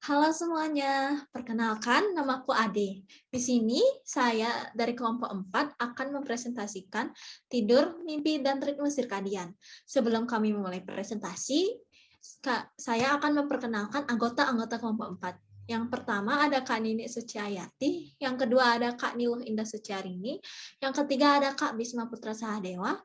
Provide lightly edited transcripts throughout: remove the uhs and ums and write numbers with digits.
Halo semuanya, perkenalkan namaku Ade. Di sini saya dari kelompok 4 akan mempresentasikan tidur, mimpi, dan ritme sirkadian. Sebelum kami memulai presentasi, saya akan memperkenalkan anggota-anggota kelompok 4. Yang pertama ada Kak Nini Suciayati, yang kedua ada Kak Niluh Indah Suciarini, yang ketiga ada Kak Bisma Putra Sahadewa,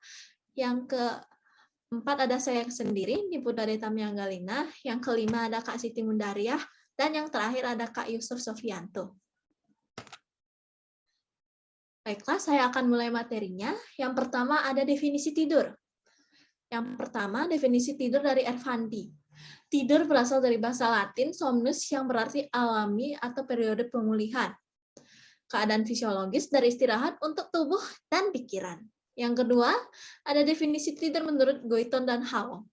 yang keempat ada saya sendiri, Nipu Dade Tamianggalina, yang kelima ada Kak Siti Mundariah, dan yang terakhir ada Kak Yusuf Sofianto. Baiklah, saya akan mulai materinya. Yang pertama ada definisi tidur. Yang pertama, definisi tidur dari Ervandi. Tidur berasal dari bahasa Latin somnus yang berarti alami atau periode pemulihan. Keadaan fisiologis dari istirahat untuk tubuh dan pikiran. Yang kedua, ada definisi tidur menurut Goiton dan Hall,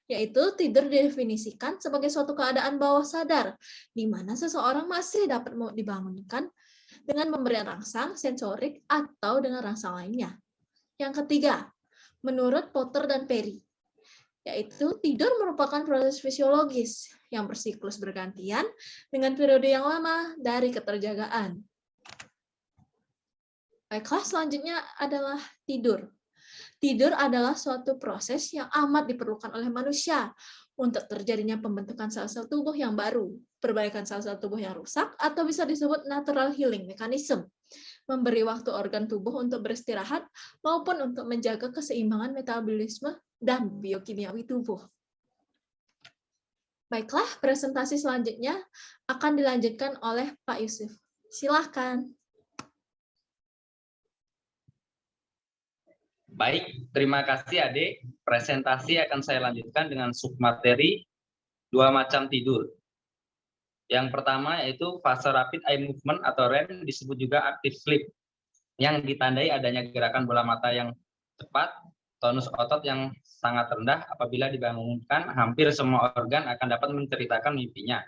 yaitu tidur didefinisikan sebagai suatu keadaan bawah sadar, di mana seseorang masih dapat dibangunkan dengan memberikan rangsang sensorik atau dengan rangsang lainnya. Yang ketiga, menurut Potter dan Perry, yaitu tidur merupakan proses fisiologis yang bersiklus bergantian dengan periode yang lama dari keterjagaan. Baiklah, selanjutnya adalah tidur. Tidur adalah suatu proses yang amat diperlukan oleh manusia untuk terjadinya pembentukan sel-sel tubuh yang baru, perbaikan sel-sel tubuh yang rusak, atau bisa disebut natural healing mechanism, memberi waktu organ tubuh untuk beristirahat, maupun untuk menjaga keseimbangan metabolisme dan biokimiawi tubuh. Baiklah, presentasi selanjutnya akan dilanjutkan oleh Pak Yusuf. Silakan. Baik, terima kasih Ade. Presentasi akan saya lanjutkan dengan submateri 2 macam tidur. Yang pertama yaitu fase rapid eye movement atau REM, disebut juga active sleep, yang ditandai adanya gerakan bola mata yang cepat, tonus otot yang sangat rendah. Apabila dibangunkan, hampir semua organ akan dapat menceritakan mimpinya.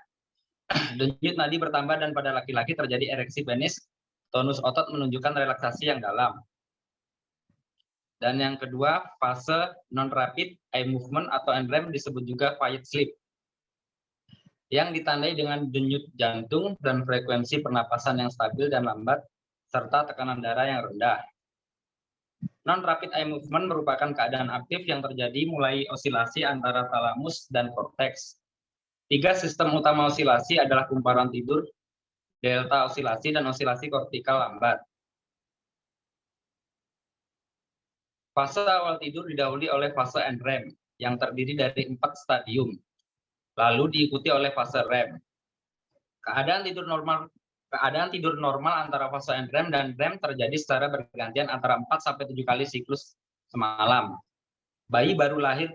Denyut nadi bertambah dan pada laki-laki terjadi ereksi penis, tonus otot menunjukkan relaksasi yang dalam. Dan yang kedua, fase non-rapid eye movement atau NREM, disebut juga quiet sleep, yang ditandai dengan denyut jantung dan frekuensi pernapasan yang stabil dan lambat, serta tekanan darah yang rendah. Non-rapid eye movement merupakan keadaan aktif yang terjadi mulai osilasi antara talamus dan korteks. 3 sistem utama osilasi adalah kumparan tidur, delta osilasi, dan osilasi kortikal lambat. Fase awal tidur didahului oleh fase NREM yang terdiri dari 4 stadium, lalu diikuti oleh fase REM. Keadaan tidur normal antara fase NREM dan REM terjadi secara bergantian antara 4-7 kali siklus semalam. Bayi baru lahir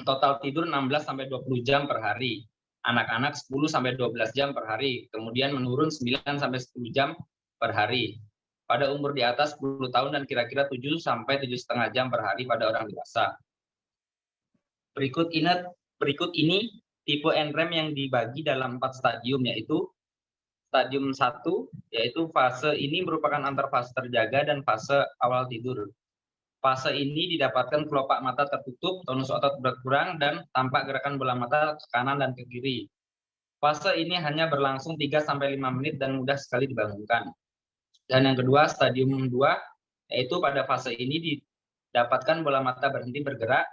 total tidur 16-20 jam per hari. Anak-anak 10-12 jam per hari, kemudian menurun 9-10 jam per hari pada umur di atas 10 tahun dan kira-kira 7-7,5 jam per hari pada orang dewasa. Berikut ini tipe NREM yang dibagi dalam 4 stadium, yaitu stadium 1, yaitu fase ini merupakan antar fase terjaga dan fase awal tidur. Fase ini didapatkan kelopak mata tertutup, tonus otot berkurang, dan tampak gerakan bola mata ke kanan dan ke kiri. Fase ini hanya berlangsung 3-5 menit dan mudah sekali dibangunkan. Dan yang kedua, stadium 2, yaitu pada fase ini didapatkan bola mata berhenti bergerak,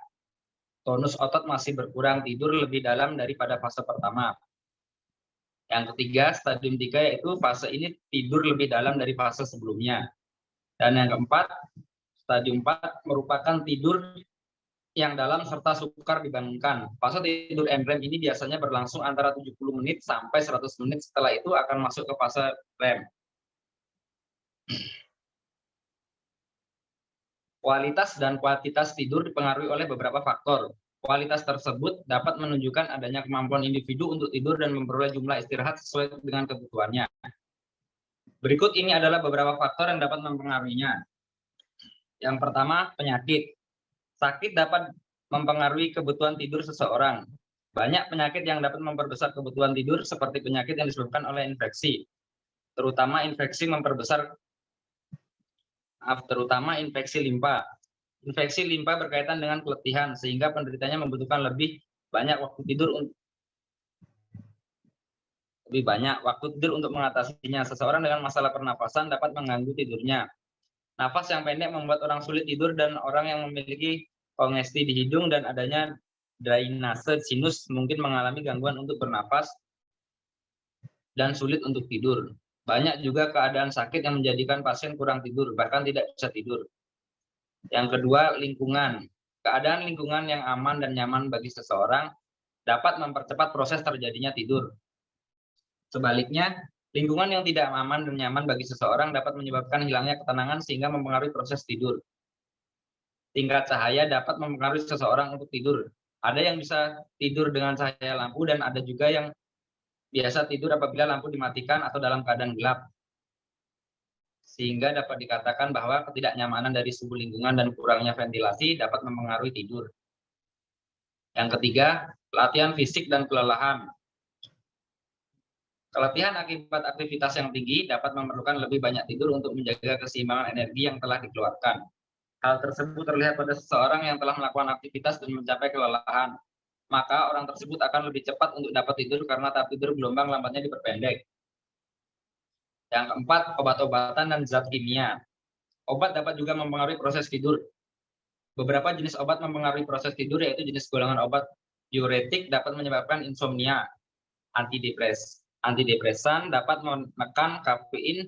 tonus otot masih berkurang, tidur lebih dalam daripada fase pertama. Yang ketiga, stadium 3, yaitu fase ini tidur lebih dalam dari fase sebelumnya. Dan yang keempat, stadium 4 merupakan tidur yang dalam serta sukar dibangunkan. Fase tidur NREM ini biasanya berlangsung antara 70 menit sampai 100 menit, setelah itu akan masuk ke fase REM. Kualitas dan kuantitas tidur dipengaruhi oleh beberapa faktor. Kualitas tersebut dapat menunjukkan adanya kemampuan individu untuk tidur dan memperoleh jumlah istirahat sesuai dengan kebutuhannya. Berikut ini adalah beberapa faktor yang dapat mempengaruhinya. Yang pertama, penyakit. Sakit dapat mempengaruhi kebutuhan tidur seseorang. Banyak penyakit yang dapat memperbesar kebutuhan tidur, seperti penyakit yang disebabkan oleh infeksi, terutama infeksi limpa. Infeksi limpa berkaitan dengan keletihan, sehingga penderitanya membutuhkan lebih banyak waktu tidur lebih banyak. Waktu tidur untuk mengatasinya. Seseorang dengan masalah pernafasan dapat mengganggu tidurnya. Nafas yang pendek membuat orang sulit tidur dan orang yang memiliki kongesti di hidung dan adanya drainase sinus mungkin mengalami gangguan untuk bernafas dan sulit untuk tidur. Banyak juga keadaan sakit yang menjadikan pasien kurang tidur, bahkan tidak bisa tidur. Yang kedua, lingkungan. Keadaan lingkungan yang aman dan nyaman bagi seseorang dapat mempercepat proses terjadinya tidur. Sebaliknya, lingkungan yang tidak aman dan nyaman bagi seseorang dapat menyebabkan hilangnya ketenangan sehingga mempengaruhi proses tidur. Tingkat cahaya dapat mempengaruhi seseorang untuk tidur. Ada yang bisa tidur dengan cahaya lampu dan ada juga yang biasa tidur apabila lampu dimatikan atau dalam keadaan gelap. Sehingga dapat dikatakan bahwa ketidaknyamanan dari suhu lingkungan dan kurangnya ventilasi dapat mempengaruhi tidur. Yang ketiga, latihan fisik dan kelelahan. Keletihan akibat aktivitas yang tinggi dapat memerlukan lebih banyak tidur untuk menjaga keseimbangan energi yang telah dikeluarkan. Hal tersebut terlihat pada seseorang yang telah melakukan aktivitas dan mencapai kelelahan. Maka orang tersebut akan lebih cepat untuk dapat tidur karena tahap tidur gelombang lambatnya diperpendek. Yang keempat, obat-obatan dan zat kimia. Obat dapat juga mempengaruhi proses tidur. Beberapa jenis obat mempengaruhi proses tidur, yaitu jenis golongan obat diuretik dapat menyebabkan insomnia. Antidepresan dapat menekan kafein,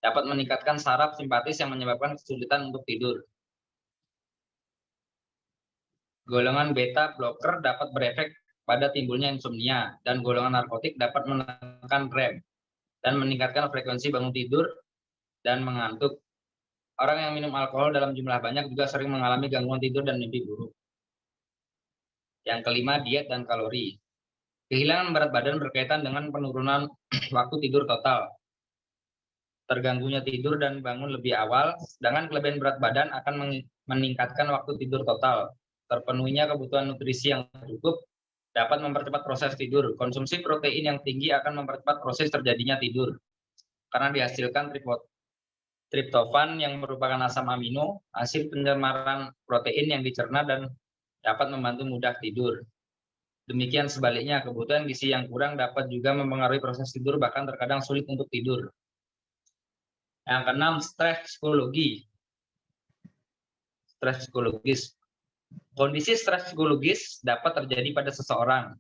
dapat meningkatkan saraf simpatis yang menyebabkan kesulitan untuk tidur. Golongan beta blocker dapat berefek pada timbulnya insomnia, dan golongan narkotik dapat menekan REM dan meningkatkan frekuensi bangun tidur dan mengantuk. Orang yang minum alkohol dalam jumlah banyak juga sering mengalami gangguan tidur dan mimpi buruk. Yang kelima, diet dan kalori. Kehilangan berat badan berkaitan dengan penurunan waktu tidur total. Terganggunya tidur dan bangun lebih awal, sedangkan kelebihan berat badan akan meningkatkan waktu tidur total. Terpenuhinya kebutuhan nutrisi yang cukup dapat mempercepat proses tidur. Konsumsi protein yang tinggi akan mempercepat proses terjadinya tidur, karena dihasilkan triptofan yang merupakan asam amino, hasil pencemaran protein yang dicerna dan dapat membantu mudah tidur. Demikian sebaliknya, kebutuhan gizi yang kurang dapat juga mempengaruhi proses tidur, bahkan terkadang sulit untuk tidur. Yang keenam, stres psikologi. Stres psikologis. Kondisi stres psikologis dapat terjadi pada seseorang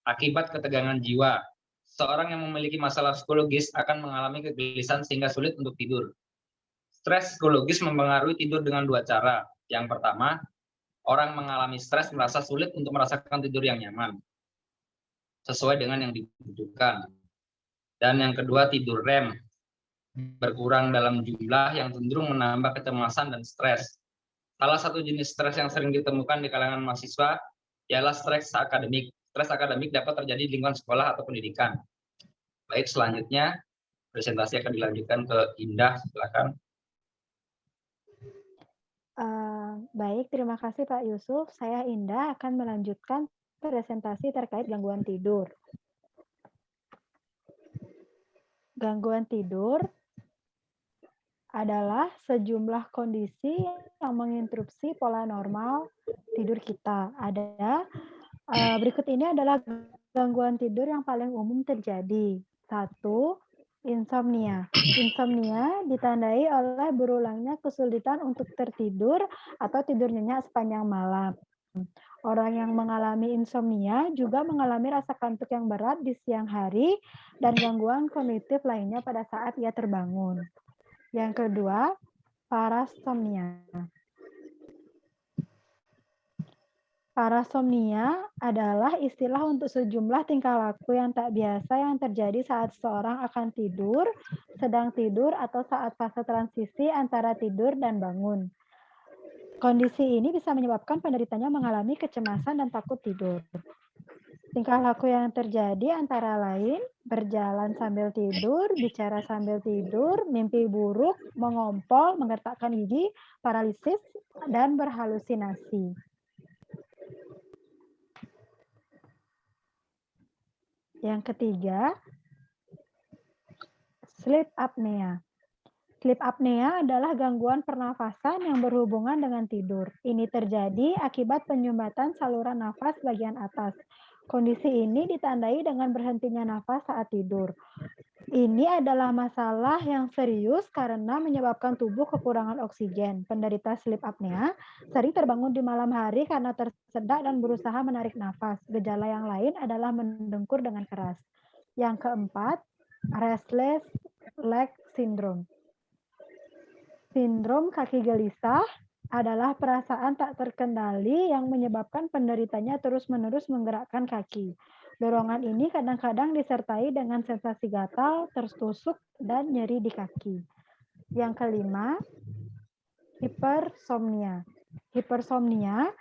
akibat ketegangan jiwa. Seorang yang memiliki masalah psikologis akan mengalami kegelisahan sehingga sulit untuk tidur. Stres psikologis mempengaruhi tidur dengan dua cara. Yang pertama, orang mengalami stres merasa sulit untuk merasakan tidur yang nyaman, sesuai dengan yang dibutuhkan. Dan yang kedua, tidur REM berkurang dalam jumlah yang cenderung menambah kecemasan dan stres. Salah satu jenis stres yang sering ditemukan di kalangan mahasiswa ialah stres akademik. Stres akademik dapat terjadi di lingkungan sekolah atau pendidikan. Baik, selanjutnya presentasi akan dilanjutkan ke Indah, silakan. Baik, terima kasih Pak Yusuf. Saya Indah akan melanjutkan presentasi terkait gangguan tidur. Gangguan tidur adalah sejumlah kondisi yang menginterupsi pola normal tidur kita. Berikut ini adalah gangguan tidur yang paling umum terjadi. 1. Insomnia. Insomnia ditandai oleh berulangnya kesulitan untuk tertidur atau tidur nyenyak sepanjang malam. Orang yang mengalami insomnia juga mengalami rasa kantuk yang berat di siang hari dan gangguan kognitif lainnya pada saat ia terbangun. Yang kedua, parasomnia. Parasomnia adalah istilah untuk sejumlah tingkah laku yang tak biasa yang terjadi saat seseorang akan tidur, sedang tidur, atau saat fase transisi antara tidur dan bangun. Kondisi ini bisa menyebabkan penderitanya mengalami kecemasan dan takut tidur. Tingkah laku yang terjadi antara lain berjalan sambil tidur, bicara sambil tidur, mimpi buruk, mengompol, menggertakkan gigi, paralisis, dan berhalusinasi. Yang ketiga, sleep apnea. Sleep apnea adalah gangguan pernafasan yang berhubungan dengan tidur. Ini terjadi akibat penyumbatan saluran nafas bagian atas. Kondisi ini ditandai dengan berhentinya nafas saat tidur. Ini adalah masalah yang serius karena menyebabkan tubuh kekurangan oksigen. Penderita sleep apnea sering terbangun di malam hari karena tersedak dan berusaha menarik nafas. Gejala yang lain adalah mendengkur dengan keras. Yang keempat, restless leg syndrome. Sindrom kaki gelisah adalah perasaan tak terkendali yang menyebabkan penderitanya terus-menerus menggerakkan kaki. Dorongan ini kadang-kadang disertai dengan sensasi gatal, tertusuk, dan nyeri di kaki. Yang kelima, hipersomnia. Hipersomnia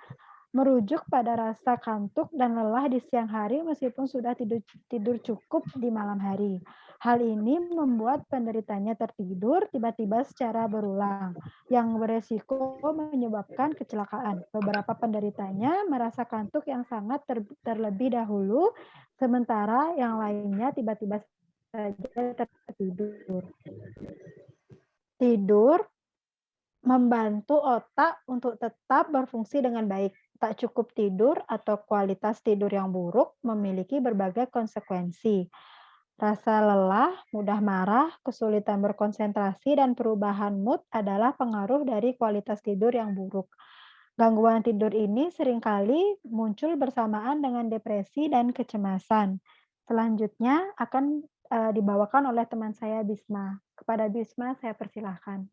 merujuk pada rasa kantuk dan lelah di siang hari meskipun sudah tidur cukup di malam hari. Hal ini membuat penderitanya tertidur tiba-tiba secara berulang, yang beresiko menyebabkan kecelakaan. Beberapa penderitanya merasa kantuk yang sangat terlebih dahulu, sementara yang lainnya tiba-tiba saja tertidur. Tidur membantu otak untuk tetap berfungsi dengan baik. Tak cukup tidur atau kualitas tidur yang buruk memiliki berbagai konsekuensi. Rasa lelah, mudah marah, kesulitan berkonsentrasi, dan perubahan mood adalah pengaruh dari kualitas tidur yang buruk. Gangguan tidur ini seringkali muncul bersamaan dengan depresi dan kecemasan. Selanjutnya akan dibawakan oleh teman saya Bisma. Kepada Bisma saya persilahkan.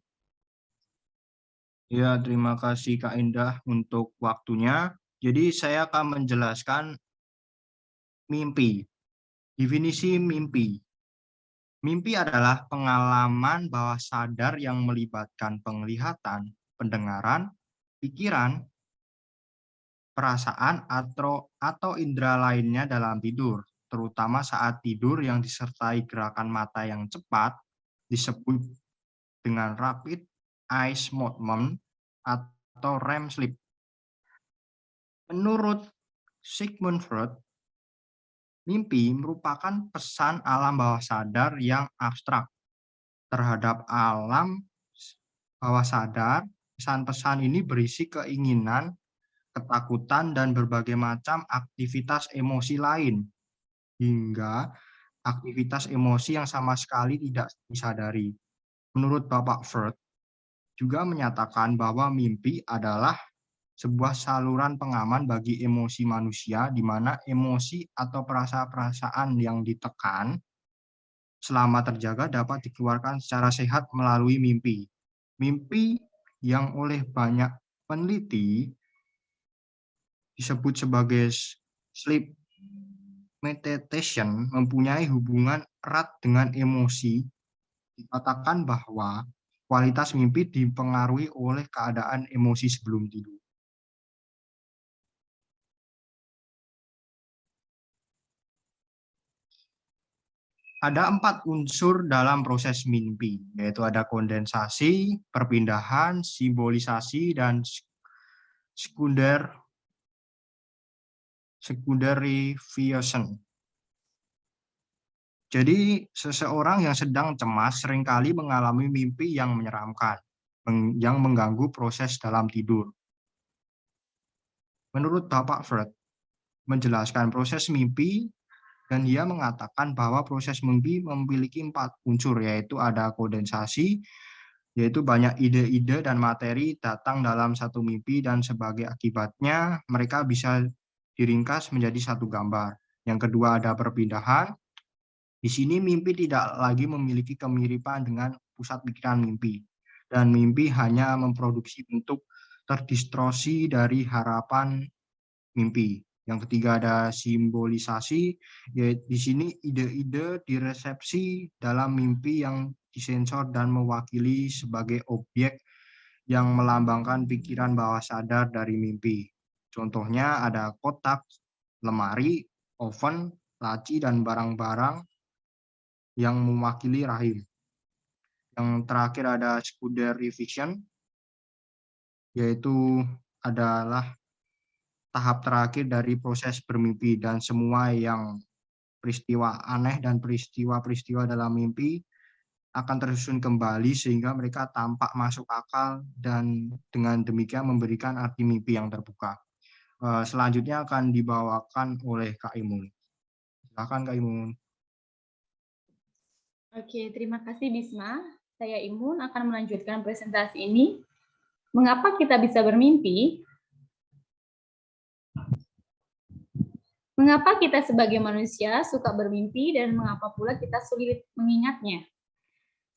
Ya, terima kasih Kak Indah untuk waktunya. Jadi saya akan menjelaskan mimpi. Definisi mimpi. Mimpi adalah pengalaman bawah sadar yang melibatkan penglihatan, pendengaran, pikiran, perasaan, atau indera lainnya dalam tidur, terutama saat tidur yang disertai gerakan mata yang cepat, disebut dengan rapid eye movement atau REM sleep. Menurut Sigmund Freud, mimpi merupakan pesan alam bawah sadar yang abstrak terhadap alam bawah sadar. Pesan-pesan ini berisi keinginan, ketakutan, dan berbagai macam aktivitas emosi lain, hingga aktivitas emosi yang sama sekali tidak disadari. Menurut Bapak Freud, juga menyatakan bahwa mimpi adalah sebuah saluran pengaman bagi emosi manusia, di mana emosi atau perasaan-perasaan yang ditekan selama terjaga dapat dikeluarkan secara sehat melalui mimpi. Mimpi yang oleh banyak peneliti disebut sebagai sleep meditation mempunyai hubungan erat dengan emosi. Dikatakan bahwa kualitas mimpi dipengaruhi oleh keadaan emosi sebelum tidur. Ada 4 unsur dalam proses mimpi, yaitu ada kondensasi, perpindahan, simbolisasi, dan secondary vision. Jadi, seseorang yang sedang cemas seringkali mengalami mimpi yang menyeramkan, yang mengganggu proses dalam tidur. Menurut Bapak Freud, menjelaskan proses mimpi, dan dia mengatakan bahwa proses mimpi memiliki 4 unsur, yaitu ada kondensasi, yaitu banyak ide-ide dan materi datang dalam satu mimpi, dan sebagai akibatnya mereka bisa diringkas menjadi satu gambar. Yang kedua ada perpindahan. Di sini mimpi tidak lagi memiliki kemiripan dengan pusat pikiran mimpi, dan mimpi hanya memproduksi bentuk terdistorsi dari harapan mimpi. Yang ketiga ada simbolisasi, yaitu di sini ide-ide diresepsi dalam mimpi yang disensor dan mewakili sebagai objek yang melambangkan pikiran bawah sadar dari mimpi. Contohnya ada kotak, lemari, oven, laci, dan barang-barang yang mewakili rahim. Yang terakhir ada secondary vision, yaitu adalah tahap terakhir dari proses bermimpi, dan semua yang peristiwa aneh dan peristiwa-peristiwa dalam mimpi akan tersusun kembali sehingga mereka tampak masuk akal, dan dengan demikian memberikan arti mimpi yang terbuka. Selanjutnya akan dibawakan oleh Kak Imun. Silakan Kak Imun. Oke, terima kasih Bisma. Saya Imun akan melanjutkan presentasi ini. Mengapa kita bisa bermimpi? Mengapa kita sebagai manusia suka bermimpi dan mengapa pula kita sulit mengingatnya?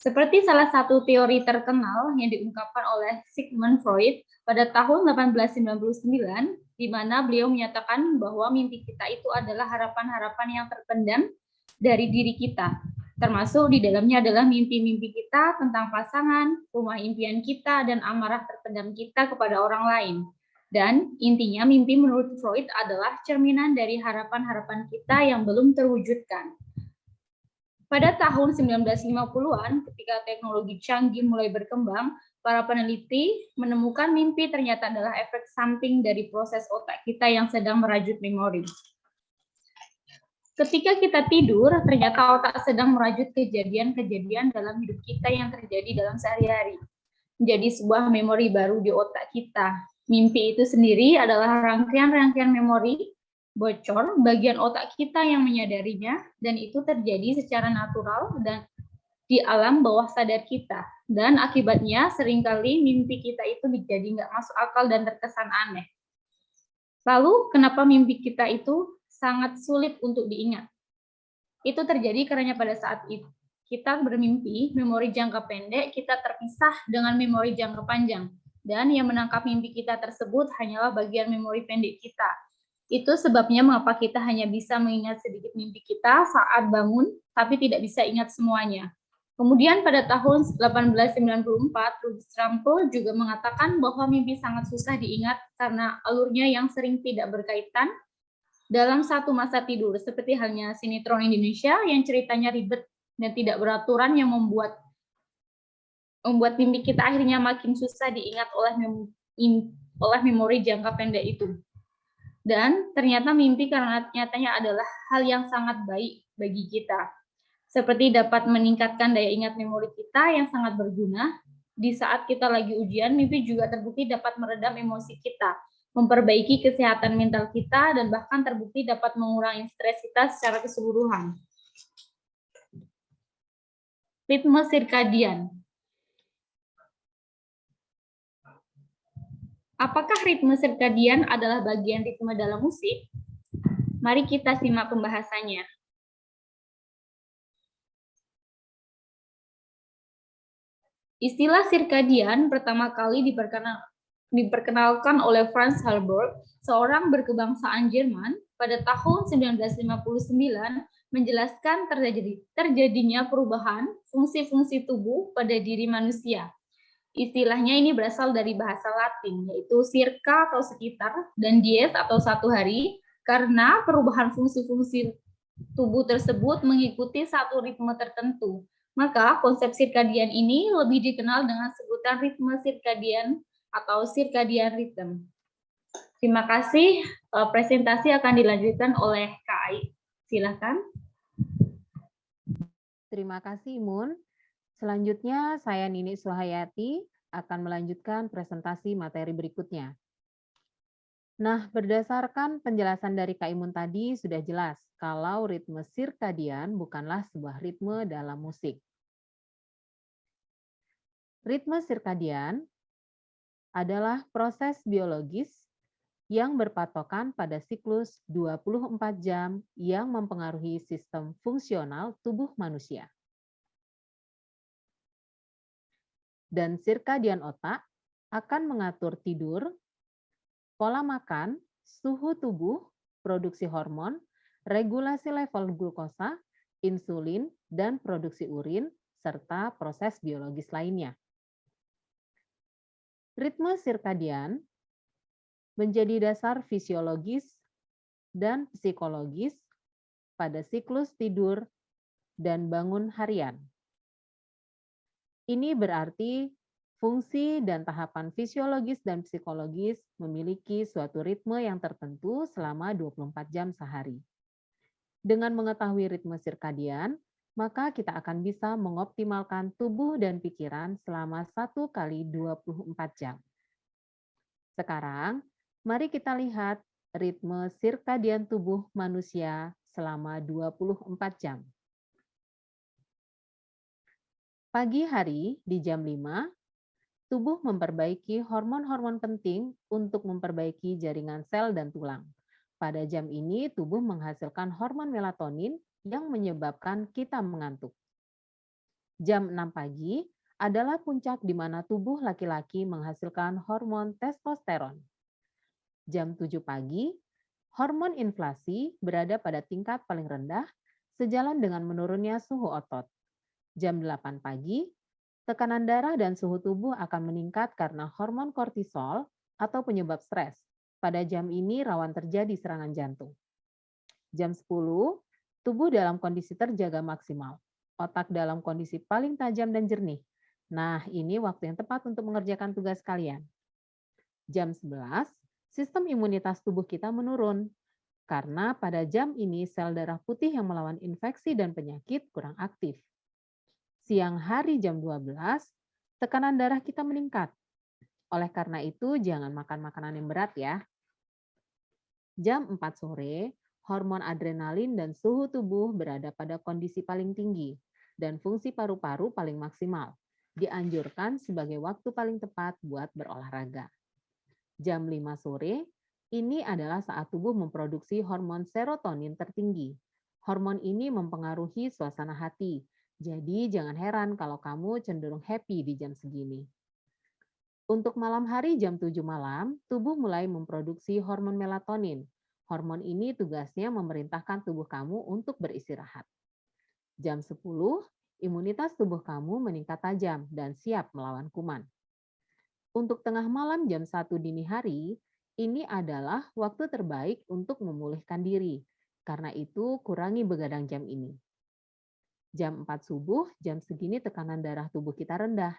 Seperti salah satu teori terkenal yang diungkapkan oleh Sigmund Freud pada tahun 1899, di mana beliau menyatakan bahwa mimpi kita itu adalah harapan-harapan yang terpendam dari diri kita. Termasuk di dalamnya adalah mimpi-mimpi kita tentang pasangan, rumah impian kita, dan amarah terpendam kita kepada orang lain. Dan intinya mimpi menurut Freud adalah cerminan dari harapan-harapan kita yang belum terwujudkan. Pada tahun 1950-an, ketika teknologi canggih mulai berkembang, para peneliti menemukan mimpi ternyata adalah efek samping dari proses otak kita yang sedang merajut memori. Ketika kita tidur, ternyata otak sedang merajut kejadian-kejadian dalam hidup kita yang terjadi dalam sehari-hari. Menjadi sebuah memori baru di otak kita. Mimpi itu sendiri adalah rangkaian-rangkaian memori bocor bagian otak kita yang menyadarinya, dan itu terjadi secara natural dan di alam bawah sadar kita. Dan akibatnya seringkali mimpi kita itu menjadi nggak masuk akal dan terkesan aneh. Lalu kenapa mimpi kita itu sangat sulit untuk diingat? Itu terjadi karena pada saat itu kita bermimpi, memori jangka pendek kita terpisah dengan memori jangka panjang. Dan yang menangkap mimpi kita tersebut hanyalah bagian memori pendek kita. Itu sebabnya mengapa kita hanya bisa mengingat sedikit mimpi kita saat bangun, tapi tidak bisa ingat semuanya. Kemudian pada tahun 1894, Louis Rampo juga mengatakan bahwa mimpi sangat susah diingat karena alurnya yang sering tidak berkaitan dalam satu masa tidur, seperti halnya sinetron Indonesia yang ceritanya ribet dan tidak beraturan yang membuat mimpi kita akhirnya makin susah diingat oleh memori jangka pendek itu. Dan ternyata mimpi karena nyatanya adalah hal yang sangat baik bagi kita. Seperti dapat meningkatkan daya ingat memori kita yang sangat berguna. Di saat kita lagi ujian, mimpi juga terbukti dapat meredam emosi kita, memperbaiki kesehatan mental kita, dan bahkan terbukti dapat mengurangi stres kita secara keseluruhan. Ritme sirkadian. Apakah ritme sirkadian adalah bagian ritme dalam musik? Mari kita simak pembahasannya. Istilah sirkadian pertama kali diperkenalkan oleh Franz Halburg, seorang berkebangsaan Jerman, pada tahun 1959, menjelaskan terjadinya perubahan fungsi-fungsi tubuh pada diri manusia. Istilahnya ini berasal dari bahasa Latin, yaitu circa atau sekitar, dan dies atau satu hari, karena perubahan fungsi-fungsi tubuh tersebut mengikuti satu ritme tertentu. Maka konsep sirkadian ini lebih dikenal dengan sebutan ritme sirkadian atau circadian rhythm. Terima kasih, presentasi akan dilanjutkan oleh Kak Ai. Silakan. Terima kasih, Imun. Selanjutnya, saya Nini Suhayati akan melanjutkan presentasi materi berikutnya. Nah, berdasarkan penjelasan dari Kak Imun tadi, sudah jelas kalau ritme sirkadian bukanlah sebuah ritme dalam musik. Ritme sirkadian adalah proses biologis yang berpatokan pada siklus 24 jam yang mempengaruhi sistem fungsional tubuh manusia. Dan sirkadian otak akan mengatur tidur, pola makan, suhu tubuh, produksi hormon, regulasi level glukosa, insulin, dan produksi urin, serta proses biologis lainnya. Ritme sirkadian menjadi dasar fisiologis dan psikologis pada siklus tidur dan bangun harian. Ini berarti fungsi dan tahapan fisiologis dan psikologis memiliki suatu ritme yang tertentu selama 24 jam sehari. Dengan mengetahui ritme sirkadian, maka kita akan bisa mengoptimalkan tubuh dan pikiran selama 1 kali 24 jam. Sekarang, mari kita lihat ritme sirkadian tubuh manusia selama 24 jam. Pagi hari di jam 5, tubuh memperbaiki hormon-hormon penting untuk memperbaiki jaringan sel dan tulang. Pada jam ini, tubuh menghasilkan hormon melatonin yang menyebabkan kita mengantuk. Jam 6 pagi adalah puncak di mana tubuh laki-laki menghasilkan hormon testosteron. Jam 7 pagi, hormon inflasi berada pada tingkat paling rendah sejalan dengan menurunnya suhu otot. Jam 8 pagi, tekanan darah dan suhu tubuh akan meningkat karena hormon kortisol atau penyebab stres. Pada jam ini rawan terjadi serangan jantung. Jam 10, tubuh dalam kondisi terjaga maksimal. Otak dalam kondisi paling tajam dan jernih. Nah, ini waktu yang tepat untuk mengerjakan tugas kalian. Jam 11, sistem imunitas tubuh kita menurun. Karena pada jam ini sel darah putih yang melawan infeksi dan penyakit kurang aktif. Siang hari jam 12, tekanan darah kita meningkat. Oleh karena itu, jangan makan makanan yang berat ya. Jam 4 sore, hormon adrenalin dan suhu tubuh berada pada kondisi paling tinggi, dan fungsi paru-paru paling maksimal. Dianjurkan sebagai waktu paling tepat buat berolahraga. Jam 5 sore, ini adalah saat tubuh memproduksi hormon serotonin tertinggi. Hormon ini mempengaruhi suasana hati. Jadi jangan heran kalau kamu cenderung happy di jam segini. Untuk malam hari jam 7 malam, tubuh mulai memproduksi hormon melatonin. Hormon ini tugasnya memerintahkan tubuh kamu untuk beristirahat. Jam 10, imunitas tubuh kamu meningkat tajam dan siap melawan kuman. Untuk tengah malam jam 1 dini hari, ini adalah waktu terbaik untuk memulihkan diri. Karena itu, kurangi begadang jam ini. Jam 4 subuh, jam segini tekanan darah tubuh kita rendah.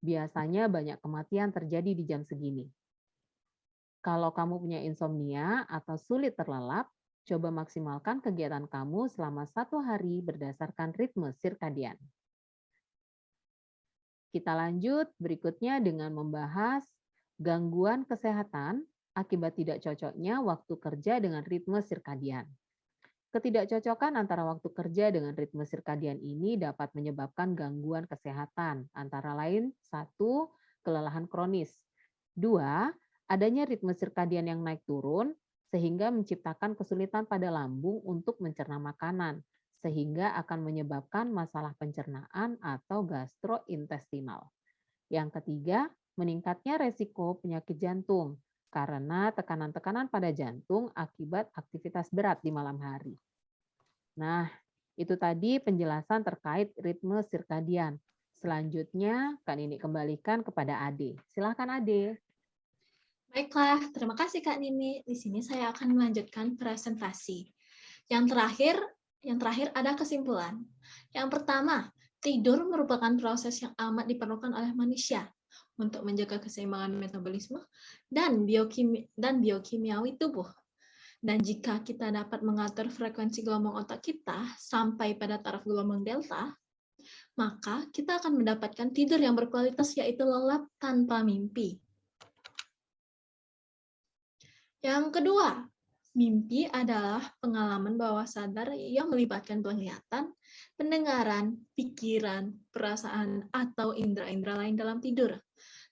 Biasanya banyak kematian terjadi di jam segini. Kalau kamu punya insomnia atau sulit terlelap, coba maksimalkan kegiatan kamu selama 1 hari berdasarkan ritme sirkadian. Kita lanjut berikutnya dengan membahas gangguan kesehatan akibat tidak cocoknya waktu kerja dengan ritme sirkadian. Ketidakcocokan antara waktu kerja dengan ritme sirkadian ini dapat menyebabkan gangguan kesehatan, antara lain 1, kelelahan kronis. 2, adanya ritme sirkadian yang naik turun, sehingga menciptakan kesulitan pada lambung untuk mencerna makanan, sehingga akan menyebabkan masalah pencernaan atau gastrointestinal. Yang ketiga, meningkatnya resiko penyakit jantung, karena tekanan-tekanan pada jantung akibat aktivitas berat di malam hari. Nah, itu tadi penjelasan terkait ritme sirkadian. Selanjutnya, Kak Nini kembalikan kepada Ade. Silakan Ade. Baiklah, terima kasih Kak Nini. Di sini saya akan melanjutkan presentasi. Yang terakhir ada kesimpulan. Yang pertama, tidur merupakan proses yang amat diperlukan oleh manusia untuk menjaga keseimbangan metabolisme dan biokimiawi tubuh. Dan jika kita dapat mengatur frekuensi gelombang otak kita sampai pada taraf gelombang delta, maka kita akan mendapatkan tidur yang berkualitas, yaitu lelap tanpa mimpi. Yang kedua, mimpi adalah pengalaman bawah sadar yang melibatkan penglihatan, pendengaran, pikiran, perasaan, atau indera-indera lain dalam tidur.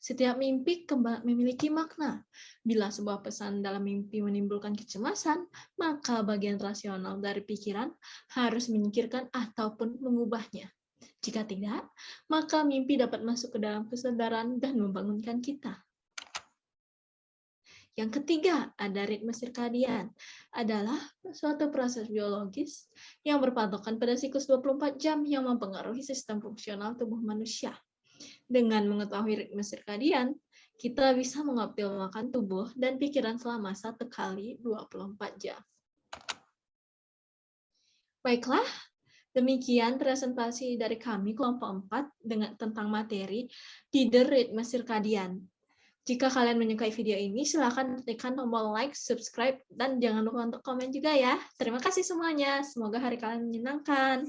Setiap mimpi memiliki makna. Bila sebuah pesan dalam mimpi menimbulkan kecemasan, maka bagian rasional dari pikiran harus menyingkirkan ataupun mengubahnya. Jika tidak, maka mimpi dapat masuk ke dalam kesadaran dan membangunkan kita. Yang ketiga, ada ritme sirkadian. Adalah suatu proses biologis yang berpatokan pada siklus 24 jam yang mempengaruhi sistem fungsional tubuh manusia. Dengan mengetahui ritme sirkadian, kita bisa mengoptimalkan tubuh dan pikiran selama 1 kali 24 jam. Baiklah, demikian presentasi dari kami kelompok 4 tentang materi tidur ritme sirkadian. Jika kalian menyukai video ini, silakan tekan tombol like, subscribe, dan jangan lupa untuk komen juga ya. Terima kasih semuanya. Semoga hari kalian menyenangkan.